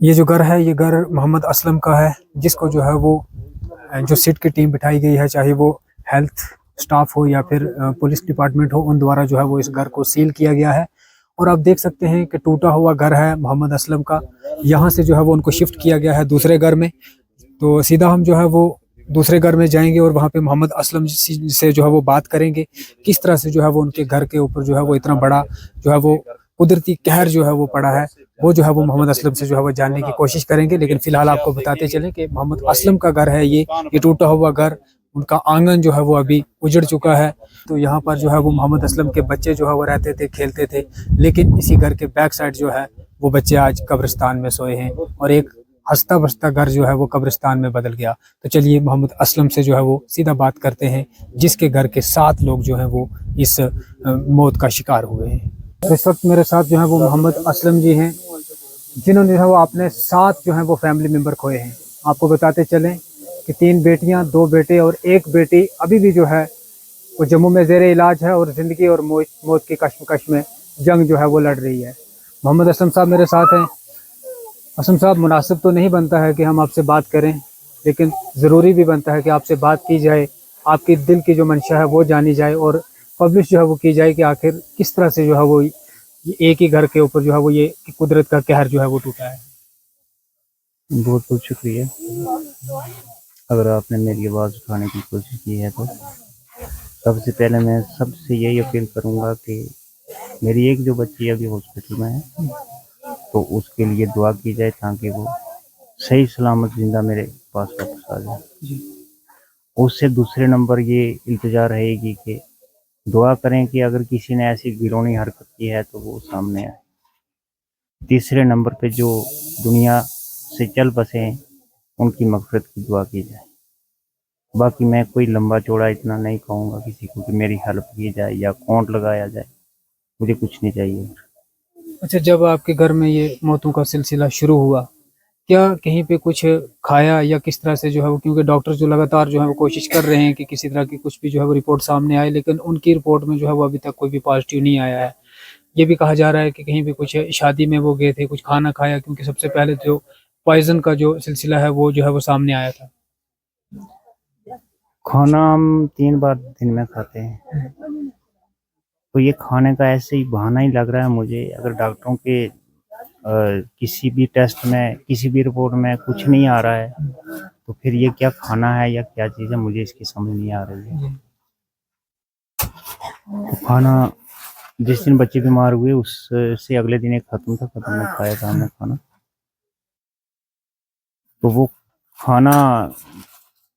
ये जो घर है, ये घर मोहम्मद असलम का है, जिसको जो है वो जो सिट की टीम बिठाई गई है, चाहे वो हेल्थ स्टाफ हो या फिर पुलिस डिपार्टमेंट हो, उन द्वारा जो है वो इस घर को सील किया गया है। और आप देख सकते हैं कि टूटा हुआ घर है मोहम्मद असलम का। यहाँ से जो है वो उनको शिफ्ट किया गया है दूसरे घर में। तो सीधा हम जो है वो दूसरे घर में जाएंगे और वहाँ पे मोहम्मद असलम से जो है वो बात करेंगे, किस तरह से जो है वो उनके घर के ऊपर जो है वो इतना बड़ा जो है वो कुदरती कहर जो है वो पड़ा है। वो जो है वो मोहम्मद असलम से जो है वो जानने की कोशिश करेंगे। लेकिन फिलहाल आपको बताते चलें कि मोहम्मद असलम का घर है ये टूटा हुआ घर। उनका आंगन जो है वो अभी उजड़ चुका है। तो यहाँ पर जो है वो मोहम्मद असलम के बच्चे जो है वो रहते थे, खेलते थे। लेकिन इसी घर के बैक साइड जो है वो बच्चे आज कब्रिस्तान में सोए हैं और एक हंसता बसता घर जो है वो कब्रिस्तान में बदल गया। तो चलिए मोहम्मद असलम से जो है वो सीधा बात करते हैं, जिसके घर के 7 लोग जो हैं वो इस मौत का शिकार हुए हैं। तो इस वक्त मेरे साथ जो है वो मोहम्मद असलम जी हैं, जिन्होंने जो है वो अपने 7 जो है वो फैमिली मेम्बर खोए हैं। आपको बताते चलें कि 3 बेटियां, 2 बेटे और 1 बेटी अभी भी जो है वो जम्मू में ज़ेरे इलाज है और ज़िंदगी और मौत की कश्मकश में जंग जो है वो लड़ रही है। मोहम्मद असलम साहब मेरे साथ हैं। असलम साहब, मुनासिब तो नहीं बनता है कि हम आपसे बात करें, लेकिन ज़रूरी भी बनता है कि आपसे बात की जाए, आपकी दिल की जो मंशा है वो जानी जाए और पब्लिश जो है वो की जाए कि आखिर किस तरह से जो है वो ये एक ही घर के ऊपर जो है वो ये कुदरत का कहर जो है वो टूटा है। बहुत बहुत शुक्रिया। अगर आपने मेरी आवाज़ उठाने की कोशिश की है तो सबसे पहले मैं सबसे यही अपील करूंगा कि मेरी एक जो बच्ची अभी हॉस्पिटल में है तो उसके लिए दुआ की जाए ताकि वो सही सलामत जिंदा मेरे पास वापस आ जाए। उससे दूसरे नंबर ये इल्तिजा रहेगी कि दुआ करें कि अगर किसी ने ऐसी घिनौनी हरकत की है तो वो सामने आए। तीसरे नंबर पे जो दुनिया से चल बसे हैं उनकी मग़फ़िरत की दुआ की जाए। बाकी मैं कोई लंबा चौड़ा इतना नहीं कहूँगा किसी को कि मेरी हेल्प की जाए या अकाउंट लगाया जाए, मुझे कुछ नहीं चाहिए। अच्छा, जब आपके घर में ये मौतों का सिलसिला शुरू हुआ, क्या कहीं पे कुछ खाया या किस तरह से जो है वो, क्योंकि डॉक्टर जो लगातार जो है वो कोशिश कर रहे हैं कि किसी तरह की कुछ भी जो है वो रिपोर्ट सामने आए, लेकिन उनकी रिपोर्ट में जो है वो अभी तक कोई भी पॉजिटिव नहीं आया है। ये भी कहा जा रहा है कि कहीं भी कुछ शादी में वो गए थे, कुछ खाना खाया, क्योंकि सबसे पहले जो पॉइजन का जो सिलसिला है वो जो है वो सामने आया था। खाना हम 3 बार दिन में खाते हैं, तो ये खाने का ऐसे ही बहाना ही लग रहा है मुझे। अगर डॉक्टरों के किसी भी टेस्ट में, किसी भी रिपोर्ट में कुछ नहीं आ रहा है तो फिर ये क्या खाना है या क्या चीज़ है, मुझे इसकी समझ नहीं आ रही है। तो खाना जिस दिन बच्चे बीमार हुए उससे अगले दिन एक ख़त्म में खाया था हमने खाना। तो वो खाना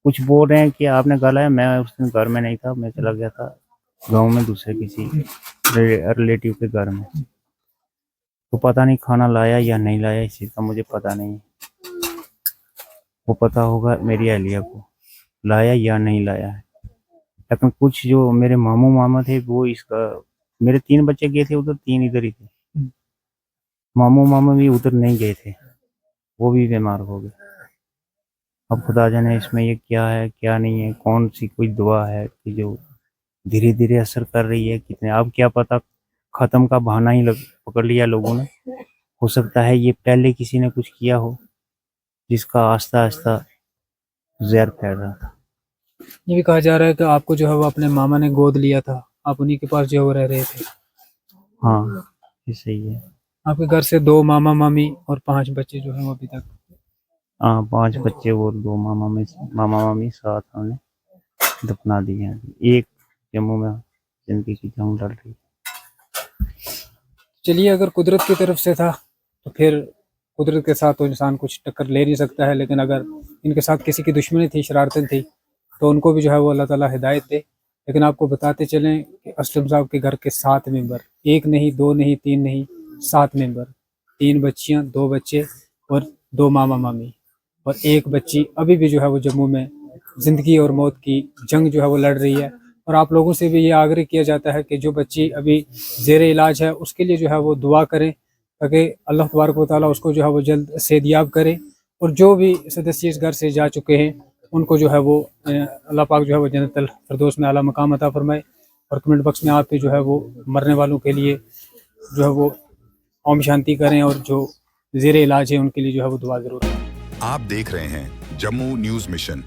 कुछ बोल रहे हैं कि आपने गलाया, मैं उस दिन घर में नहीं था, मैं चला गया था गांव में दूसरे किसी रिलेटिव के घर में। तो पता नहीं खाना लाया या नहीं लाया, इस चीज़ का मुझे पता नहीं। वो पता होगा मेरी अहलिया को, लाया या नहीं लाया है। लेकिन कुछ जो मेरे मामू मामा थे वो इसका, मेरे 3 बच्चे गए थे उधर, 3 इधर ही थे। मामू मामा भी उधर नहीं गए थे, वो भी बीमार हो गए। अब खुदा जाने इसमें ये क्या है क्या नहीं है, कौन सी कोई दुआ है कि जो धीरे धीरे असर कर रही है कितने। अब क्या पता, ख़त्म का बहाना ही पकड़ लिया लोगों ने। हो सकता है ये पहले किसी ने कुछ किया हो जिसका आस्ता आस्ता जहर फैल रहा था। ये भी कहा जा रहा है कि आपको जो है वो अपने मामा ने गोद लिया था, आप उन्हीं के पास जो है वो रह रहे थे। हाँ, ये सही है। आपके घर से 2 मामा मामी और 5 बच्चे जो हैं वो अभी तक। हाँ, 5 बच्चे और 2 मामा मामी साथ हमने दफना दिए हैं। एक जम्मू में जिंदगी की जंग लड़ रही है। चलिए, अगर कुदरत की तरफ से था तो फिर कुदरत के साथ तो इंसान कुछ टक्कर ले नहीं सकता है, लेकिन अगर इनके साथ किसी की दुश्मनी थी, शरारतें थी, तो उनको भी जो है वो अल्लाह ताला हिदायत दे। लेकिन आपको बताते चलें कि असलम साहब के घर के 7 मेंबर, 1 नहीं, 2 नहीं, 3 नहीं, 7 मेंबर, 3 बच्चियां, 2 बच्चे और 2 मामा मामी और 1 बच्ची अभी भी जो है वो जम्मू में ज़िंदगी और मौत की जंग जो है वो लड़ रही है। और आप लोगों से भी ये आग्रह किया जाता है कि जो बच्ची अभी ज़ेरे इलाज है उसके लिए जो है वो दुआ करें, ताकि अल्लाह तबारक व तआला उसको जो है वो जल्द सेहतयाब करे। और जो भी सदस्य इस घर से जा चुके हैं उनको जो है वो अल्लाह पाक जो है वो जन्नतुल फिरदौस में आला मकाम अता फरमाए। और कमेंट बॉक्स में आप भी जो है वो मरने वालों के लिए जो है वो ओम शांति करें, और जो ज़ेरे इलाज है उनके लिए जो है वो दुआ ज़रूर करें। आप देख रहे हैं जम्मू न्यूज मिशन।